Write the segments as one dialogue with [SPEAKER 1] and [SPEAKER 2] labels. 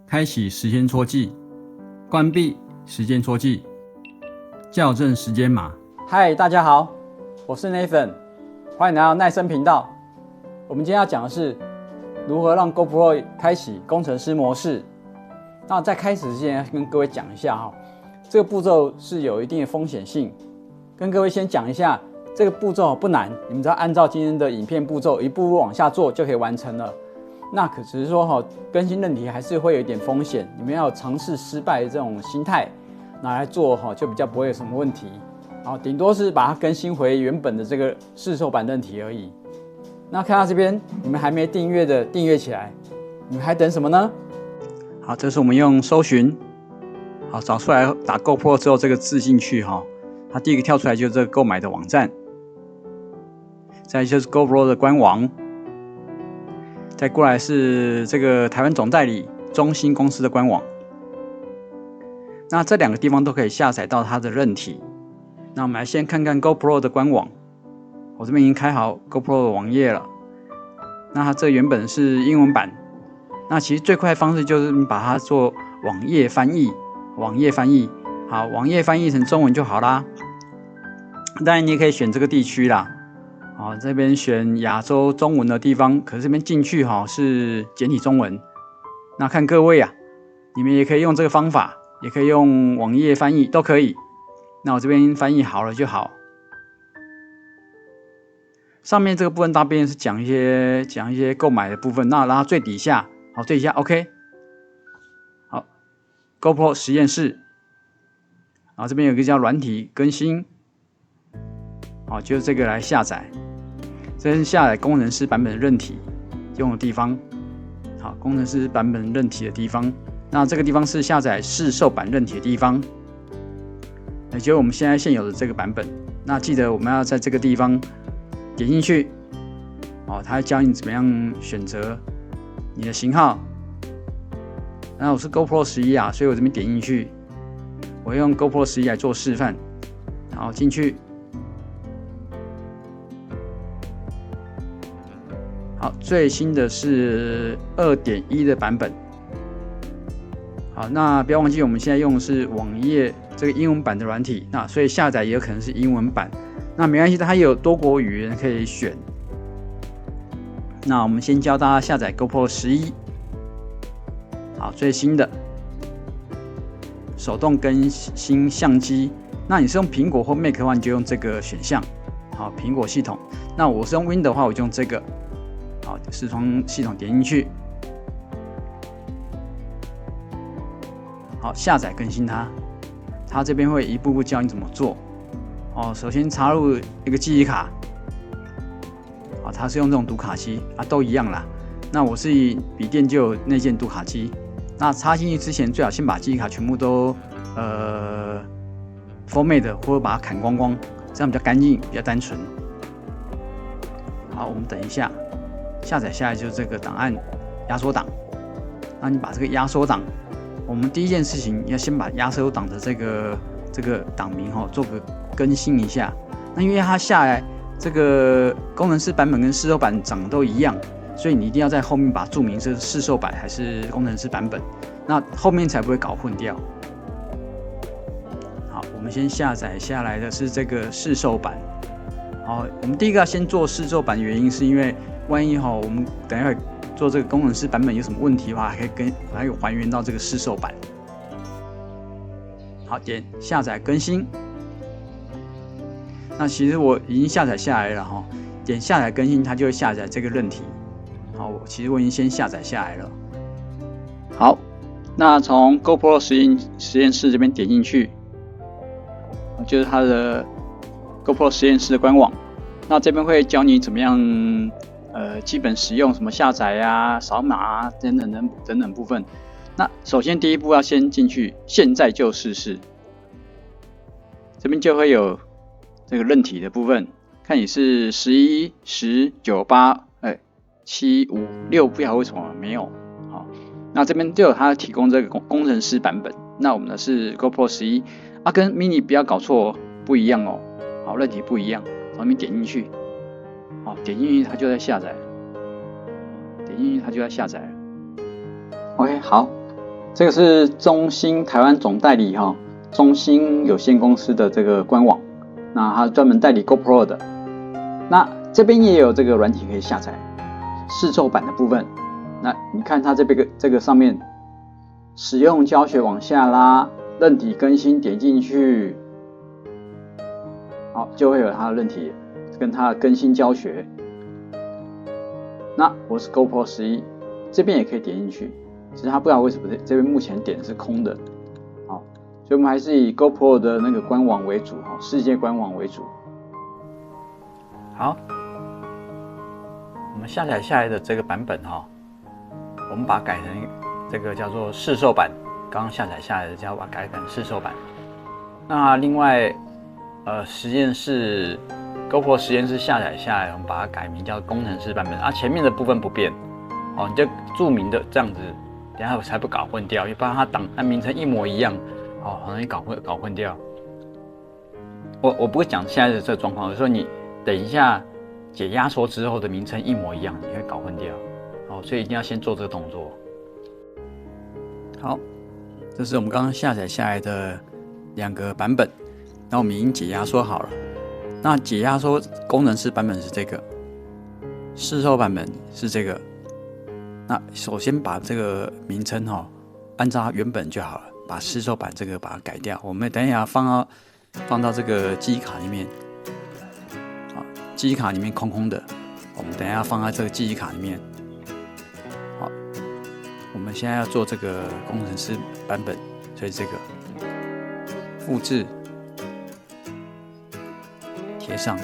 [SPEAKER 1] 开启时间戳记，关闭时间戳记，校正时间码。
[SPEAKER 2] 嗨，大家好，我是 Nathan， 欢迎来到奈森频道。我们今天要讲的是如何让 GoPro 开启工程师模式。那在开始之前，跟各位讲一下这个步骤是有一定的风险性。跟各位先讲一下，这个步骤不难，你们只要按照今天的影片步骤一步步往下做就可以完成了。那可只是说更新问题还是会有一点风险，你们要有尝试失败的这种心态拿来做就比较不会有什么问题。顶多是把它更新回原本的这个市售版韧体而已。那看到这边，你们还没订阅的订阅起来，你们还等什么呢？好，这是我们用搜寻，找出来打 GoPro 之后这个字进去它第一个跳出来就是这个购买的网站，再来就是 GoPro 的官网，再过来是这个台湾总代理中兴公司的官网。那这两个地方都可以下载到它的韧体。那我们来先看看 GoPro 的官网，我这边已经开好 GoPro 的网页了。那它这原本是英文版，那其实最快的方式就是你把它做网页翻译，好，网页翻译成中文就好啦。当然你也可以选这个地区啦，这边选亚洲中文的地方，可是这边进去是简体中文。那看各位你们也可以用这个方法，也可以用网页翻译，都可以。那我这边翻译好了就好。上面这个部分大便是讲一些购买的部分，那然后最底下 OK， 好 ，GoPro 实验室，这边有一个叫软体更新，就是这个来下载，这是下载工程师版本的韧体用的地方，好，工程师版本韧体的地方，那这个地方是下载市售版韧体的地方。也就是我们现在现有的这个版本，那记得我们要在这个地方点进去，它会教你怎么样选择你的型号。那我是 GoPro 11所以我这边点进去，我用 GoPro 11来做示范。好，进去，好，最新的是 2.1 的版本。好，那不要忘记我们现在用的是网页这个英文版的软体，那所以下载也有可能是英文版，那没关系，它也有多国语言可以选。那我们先教大家下载 GoPro 11，好，最新的手动更新相机。那你是用苹果或 Mac 的话，你就用这个选项，好，苹果系统。那我是用 Windows 的话，我就用这个，好，视窗系统点进去。好，下载更新它这边会一步步教你怎么做。首先插入一个记忆卡，它是用这种读卡机都一样啦。那我是笔电就有内建读卡机，那插进去之前最好先把记忆卡全部都format 或者把它砍光光，这样比较干净，比较单纯。好，我们等一下，下载下来就是这个档案压缩档。那你把这个压缩档，我们第一件事情要先把压缩档的这个档名做个更新一下。那因为它下来这个工程师版本跟市售版长得都一样，所以你一定要在后面把它注明是市售版还是工程师版本，那后面才不会搞混掉。好，我们先下载下来的是这个市售版。好，我们第一个要先做市售版的原因是因为万一我们等一会做这个工程师版本有什么问题的话，还可以还原到这个市售版。好，点下载更新。那其实我已经下载下来了点下载更新，它就会下载这个韧体。好，其实我已经先下载下来了。好，那从 GoPro 实验室这边点进去，就是它的 GoPro 实验室的官网。那这边会教你怎么样基本使用，什么下载扫码等等部分。那首先第一步要先进去，现在就试试。这边就会有这个韧体的部分，看你是11、10、9、8、7、5、6，不晓得为什么没有。好，那这边就有它提供这个工程师版本。那我们的是 GoPro 11跟 Mini 不要搞错不一样好，韧体不一样。上面点进去，点进去它就在下载，OK， 好，这个是中兴台湾总代理哈，中兴有限公司的这个官网，那它专门代理 GoPro 的。那这边也有这个软体可以下载，试售版的部分。那你看它这个上面使用教学往下拉，韧体更新点进去，好，就会有它的韧体跟它的更新教学。那我是 GoPro 11，这边也可以点进去，只是它不知道为什么这边目前点的是空的，好，所以我们还是以 GoPro 的那个官网为主，世界官网为主。好，我们下载下来的这个版本我们把它改成这个叫做试售版，刚刚下载下来的就要把它改成试售版。那另外，实验室 GoPro 实验室下载下来，我们把它改名叫工程师版本前面的部分不变，你就注明的这样子，等一下我才不搞混掉，因为不然它名称一模一样，很容易搞混掉。我不会讲现在的这个状况，我说你等一下解压缩之后的名称一模一样，你会搞混掉，所以一定要先做这个动作。好，这是我们刚刚下载下来的2个版本，那我们已经解压缩好了。那解压缩工程师版本是这个，试售版本是这个。那首先把这个名称按照它原本就好了，把试售版这个把它改掉。我们等一下放到这个记忆卡里面，记忆卡里面空空的，我们等一下放在这个记忆卡里面。好，我们现在要做这个工程师版本，所以这个复制。贴上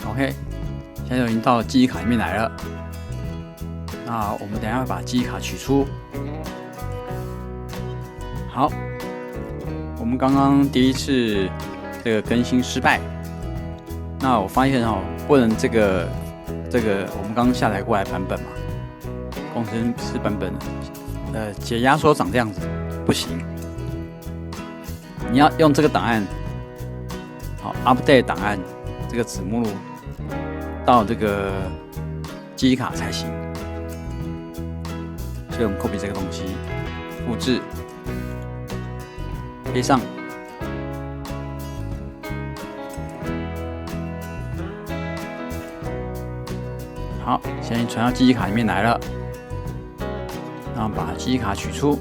[SPEAKER 2] ，OK， 现在已经到了记忆卡里面来了。那我们等一下把记忆卡取出。好，我们刚刚第一次这个更新失败，那我发现不能这个我们刚刚下载过来版本嘛，工程师版本，解压缩长这样子。不行，你要用这个档案，update 档案这个子目录到这个记忆卡才行。所以我们 copy 这个东西，复制，贴上。好，现在传到记忆卡里面来了，然后把记忆卡取出。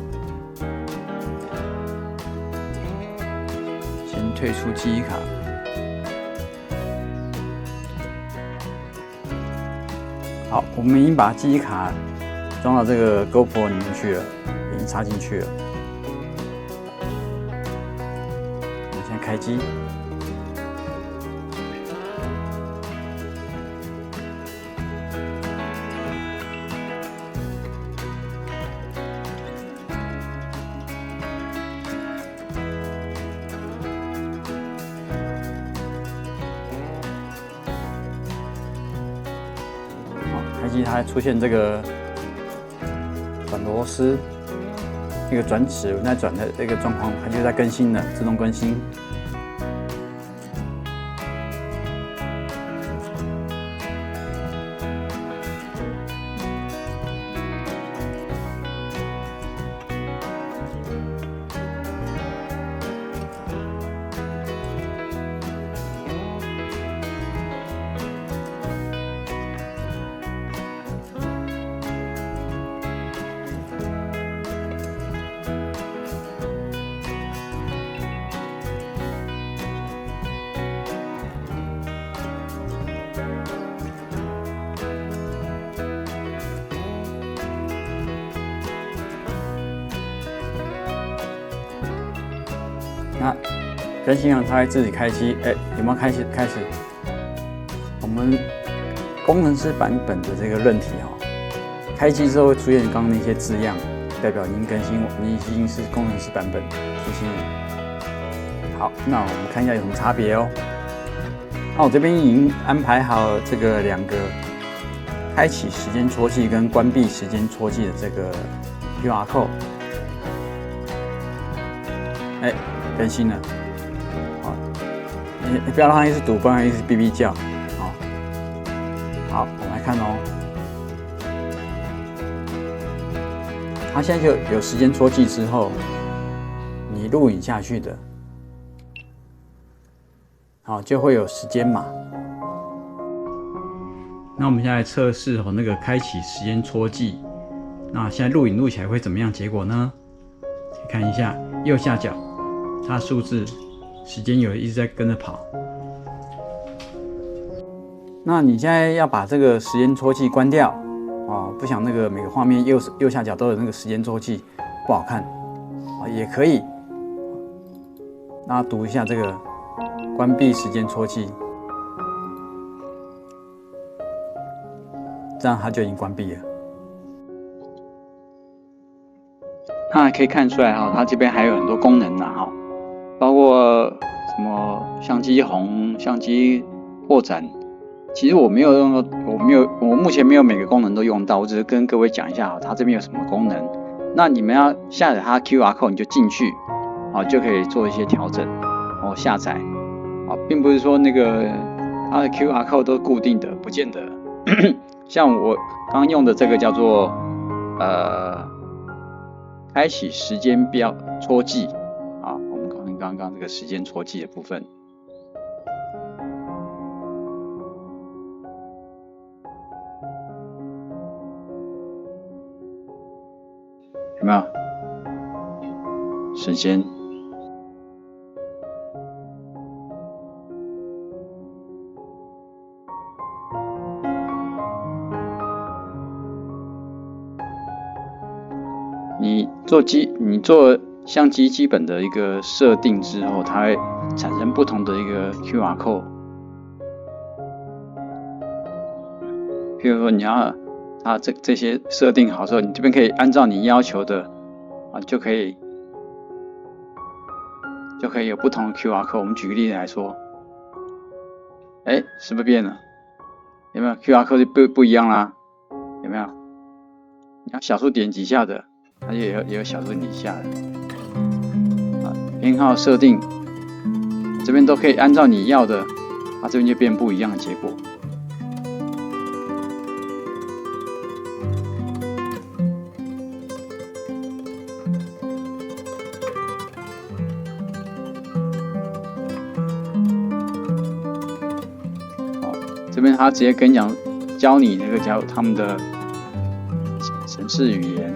[SPEAKER 2] 退出记忆卡，好，我们已经把记忆卡装到这个 GoPro 里面去了，已经插进去了。我们现在开机，开机它出现这个转螺丝，一个转齿轮在转的这个状况，它就在更新了，自动更新。那更新了，它会自己开机。有没有开始？我们工程师版本的这个韧体开机之后会出现刚刚那些字样，代表已经更新，你已经是工程师版本，提醒你。好，那我们看一下有什么差别哦。那我这边已经安排好这个2个开启时间戳记跟关闭时间戳记的这个 QR code。更新了，你不要让它一直读，不然它一直哔哔叫，好，我们来看哦。它现在就有时间戳记之后，你录影下去的，好，就会有时间码。
[SPEAKER 1] 那我们现在测试那个开启时间戳记，那现在录影录起来会怎么样？结果呢？看一下右下角，它数字时间有一直在跟着跑。
[SPEAKER 2] 那你现在要把这个时间戳记关掉哦，不想那个每个画面右下角都有那个时间戳记，不好看啊，也可以。那读一下这个关闭时间戳记，这样它就已经关闭了。那可以看出来哈，它这边还有很多功能哈，包括什么相机红、相机扩展。其实我没有用到，我目前没有每个功能都用到，我只是跟各位讲一下它这边有什么功能。那你们要下载它的 QR code， 你就进去啊，就可以做一些调整哦，下载啊，并不是说那个它的 QR code 都固定的，不见得。像我刚刚用的这个叫做开启时间标戳记啊，我们看刚刚这个时间戳记的部分。有没有时间？你做相机基本的一个设定之后，它会产生不同的一个 QR code。譬如说你要它这些设定好之后，你这边可以按照你要求的啊，就可以有不同的 QR code。我们举个例子来说，是不是变了？有没有 QR code 就不一样啦？有没有？你要小数点几下的，它也有小数点几下的啊。编号设定这边都可以按照你要的，啊，这边就变不一样的结果。这边他直接跟你讲，教你那个叫他们的程式语言，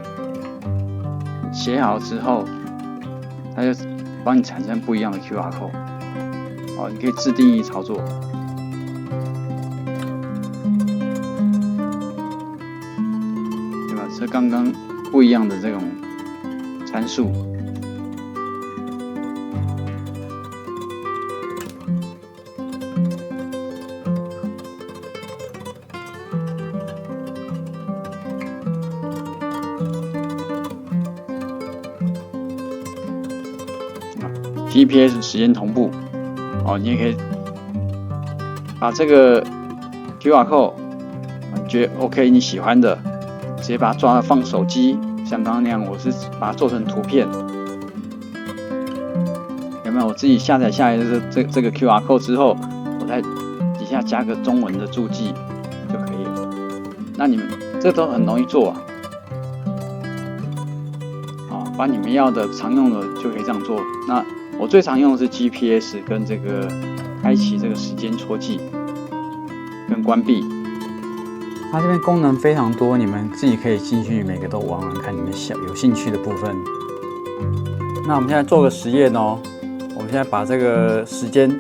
[SPEAKER 2] 写好之后，他就帮你产生不一样的 QR code。哦，你可以自定义操作。对吧？这刚刚不一样的这种参数。GPS 时间同步，哦，你也可以把这个 QR code， 你觉得 OK， 你喜欢的，直接把它抓放手机，像刚刚那样，我是把它做成图片，有没有？我自己下载下来的这个 QR code 之后，我在底下加个中文的注记就可以了。那你们这都很容易做啊，把你们要的常用的就可以这样做。那我最常用的是 GPS 跟这个开启这个时间戳记跟关闭。它这边功能非常多，你们自己可以进去每个都玩玩看，你们有兴趣的部分。那我们现在做个实验哦，我们现在把这个时间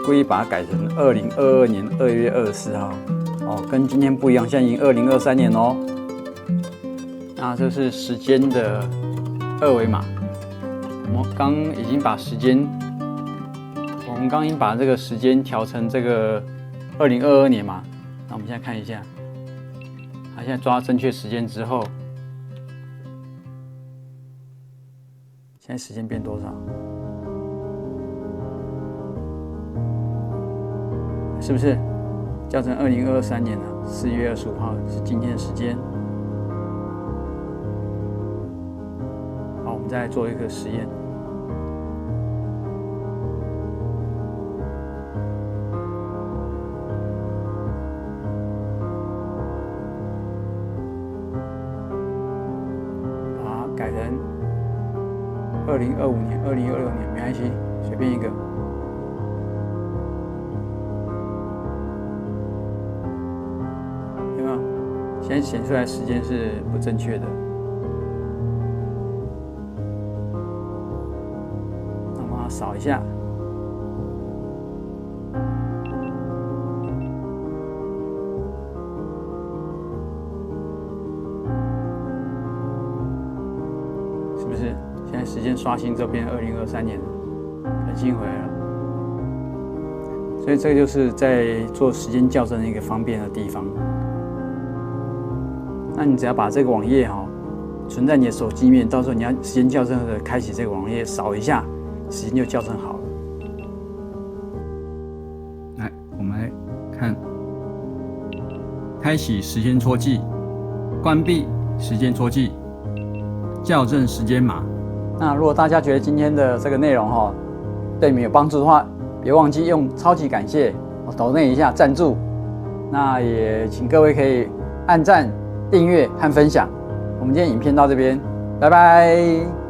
[SPEAKER 2] 故意把它改成2022年2月24号哦，跟今天不一样，现在已经2023年哦。那这是时间的二维码。我们刚已经把这个时间调成这个2022年嘛。那我们现在看一下，它现在抓正确时间之后，现在时间变多少？是不是调成2023年了？4月25号是今天的时间。好，我们再来做一个实验。改成2025年、2026年，没关系，随便一个。有没有？现在显出来时间是不正确的。那帮它扫一下。是不是？现在时间刷新这边2023年更新回来了，所以这个就是在做时间校正的一个方便的地方。那你只要把这个网页存在你的手机里面，到时候你要时间校正的开启这个网页，扫一下，时间就校正好了。来，我们来看，开启时间戳记，关闭时间戳记。校正时间码。那如果大家觉得今天的这个内容对你们有帮助的话，别忘记用超级感谢抖内一下赞助。那也请各位可以按赞、订阅和分享。我们今天影片到这边，拜拜。